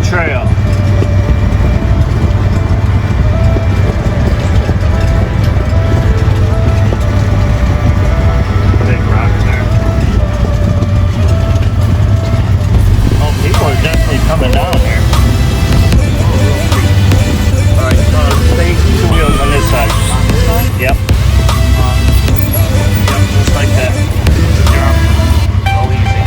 trail. Big rock there. Oh, people are definitely coming down here. Alright, stay two wheels on this side. Yep. Yep, just like that. Go easy.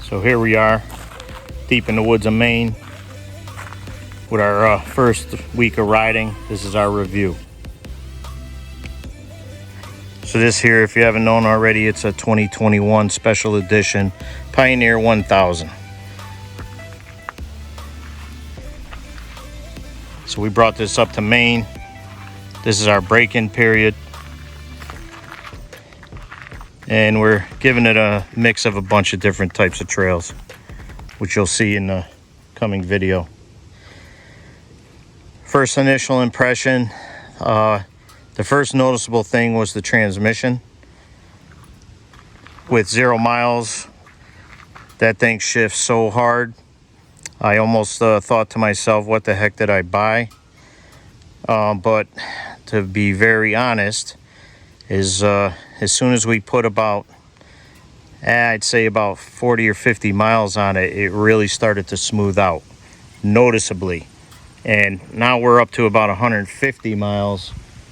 So here we are, deep in the woods of Maine, with our first week of riding. This is our review. So this here, if you haven't known already, it's a 2021 special edition Pioneer 1000. So we brought this up to Maine. This is our break-in period. And we're giving it a mix of a bunch of different types of trails, which you'll see in the coming video. First initial impression, the first noticeable thing was the transmission. With 0 miles, that thing shifts so hard. I almost thought to myself, what the heck did I buy? But to be very honest, is as soon as we put about, I'd say about 40 or 50 miles on it, it really started to smooth out noticeably. And now we're up to about 150 miles.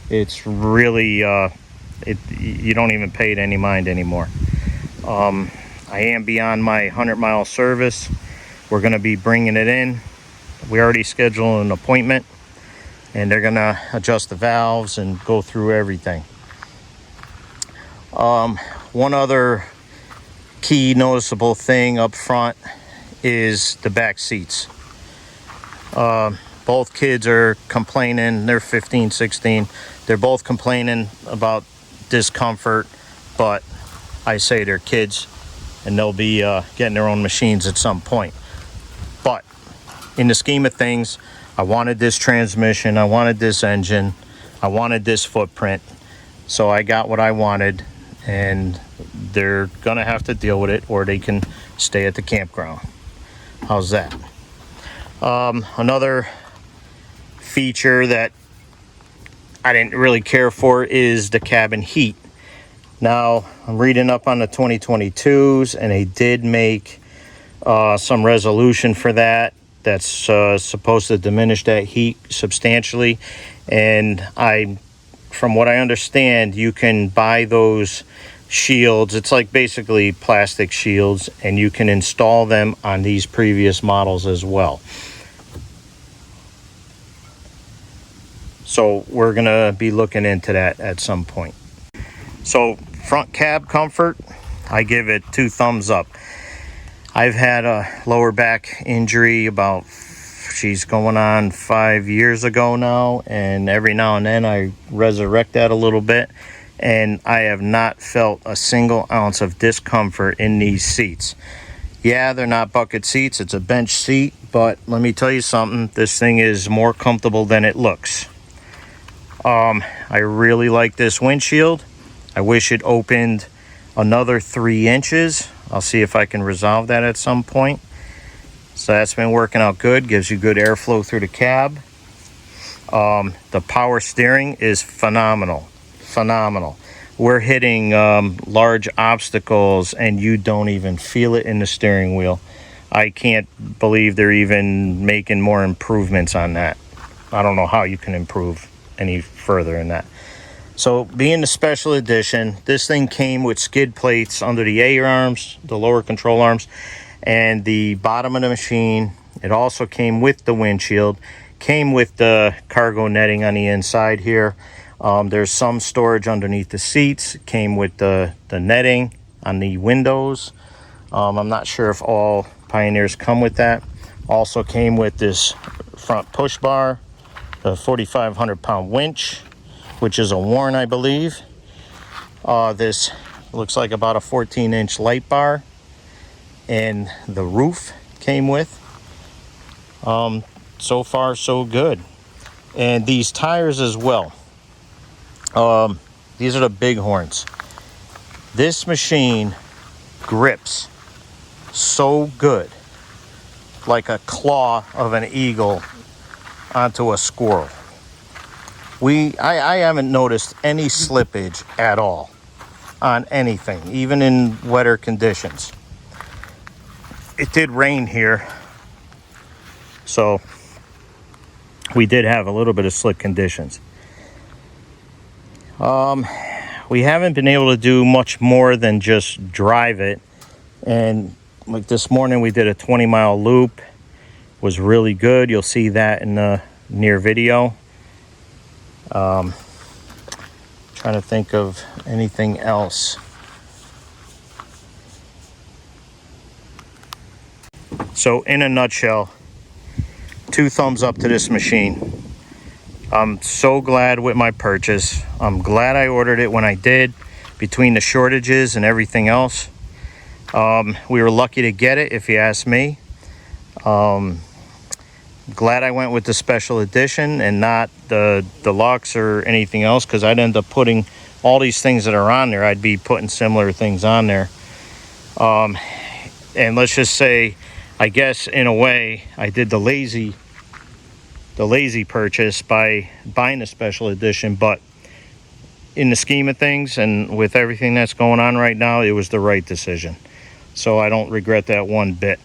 It's really, you don't even pay it any mind anymore. I am beyond my 100-mile service. We're going to be bringing it in. We already scheduled an appointment, and they're going to adjust the valves and go through everything. One other key noticeable thing up front is the back seats. Both kids are complaining. They're 15, 16. They're both complaining about discomfort, but I say they're kids and they'll be getting their own machines at some point. But in the scheme of things, I wanted this transmission, I wanted this engine, I wanted this footprint, so I got what I wanted. And they're gonna have to deal with it, or they can stay at the campground. How's that? Another feature that I didn't really care for is the cabin heat. Now, I'm reading up on the 2022s, and they did make some resolution for that. That's supposed to diminish that heat substantially. And from what I understand, you can buy those shields. It's like basically plastic shields, and you can install them on these previous models as well. So we're gonna be looking into that at some point. So front cab comfort, I give it 2 thumbs up. I've had a lower back injury about, going on 5 years ago now, and every now and then I resurrect that a little bit, and I have not felt a single ounce of discomfort in these seats. Yeah, they're not bucket seats, it's a bench seat, but let me tell you something, this thing is more comfortable than it looks. I really like this windshield. I wish it opened another 3 inches. I'll see if I can resolve that at some point. So that's been working out good, gives you good airflow through the cab. The power steering is phenomenal. We're hitting large obstacles and you don't even feel it in the steering wheel. I can't believe they're even making more improvements on that. I don't know how you can improve any further in that. So being the special edition, this thing came with skid plates under the A arms, the lower control arms, and the bottom of the machine. It also came with the windshield, came with the cargo netting on the inside here. There's some storage underneath the seats. It came with the netting on the windows. I'm not sure if all Pioneers come with that. Also came with this front push bar, the 4,500 pound winch, which is a Warren, I believe. This looks like about a 14-inch light bar, and the roof came with. So far so good. And these tires as well. These are the Bighorns. This machine grips so good, like a claw of an eagle onto a squirrel. I haven't noticed any slippage at all on anything, even in wetter conditions. It did rain here, so we did have a little bit of slick conditions. We haven't been able to do much more than just drive it, and like this morning we did a 20-mile loop. Was really good. You'll see that in the near video. Trying to think of anything else. So in a nutshell, 2 thumbs up to this machine. I'm so glad with my purchase. I'm glad I ordered it when I did, between the shortages and everything else. We were lucky to get it, if you ask me. Glad I went with the special edition and not the deluxe or anything else, because I'd end up putting all these things that are on there. I'd be putting similar things on there. And let's just say, I guess in a way, I did the lazy purchase by buying the special edition, but in the scheme of things and with everything that's going on right now, it was the right decision. So I don't regret that one bit.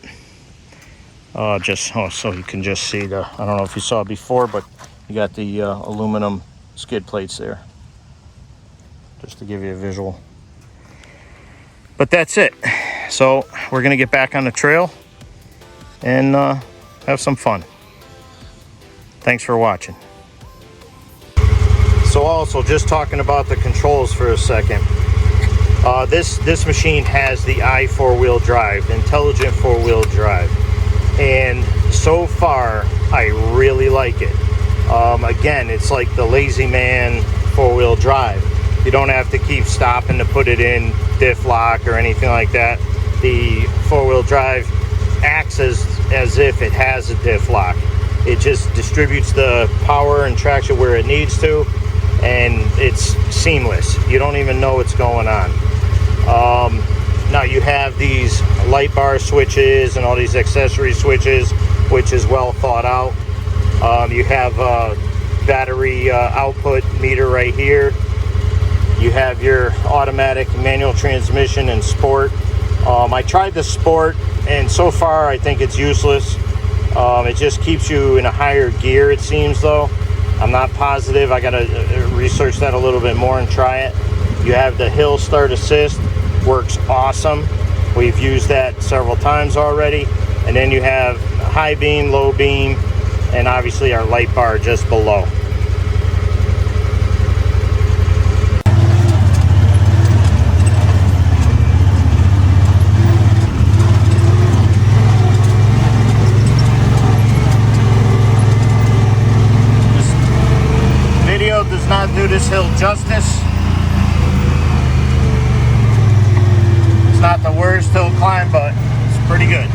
So you can just see I don't know if you saw it before, but you got the aluminum skid plates there, just to give you a visual. But that's it. So we're gonna get back on the trail and have some fun. Thanks for watching. So also, just talking about the controls for a second. This machine has the i4-wheel drive, the intelligent 4-wheel drive. And so far, I really like it. Again, it's like the Lazy Man 4-wheel drive. You don't have to keep stopping to put it in diff lock or anything like that. The 4-wheel drive acts as if it has a diff lock. It just distributes the power and traction where it needs to, and it's seamless. You don't even know what's going on. Now you have these light bar switches and all these accessory switches, which is well thought out. You have a battery output meter right here. You have your automatic manual transmission and sport. I tried the sport, and so far I think it's useless. It just keeps you in a higher gear, it seems, though. I'm not positive. I gotta research that a little bit more and try it. You have the hill start assist, works awesome. We've used that several times already. And then you have high beam, low beam, and obviously our light bar just below. Does not do this hill justice. It's not the worst hill climb, but it's pretty good.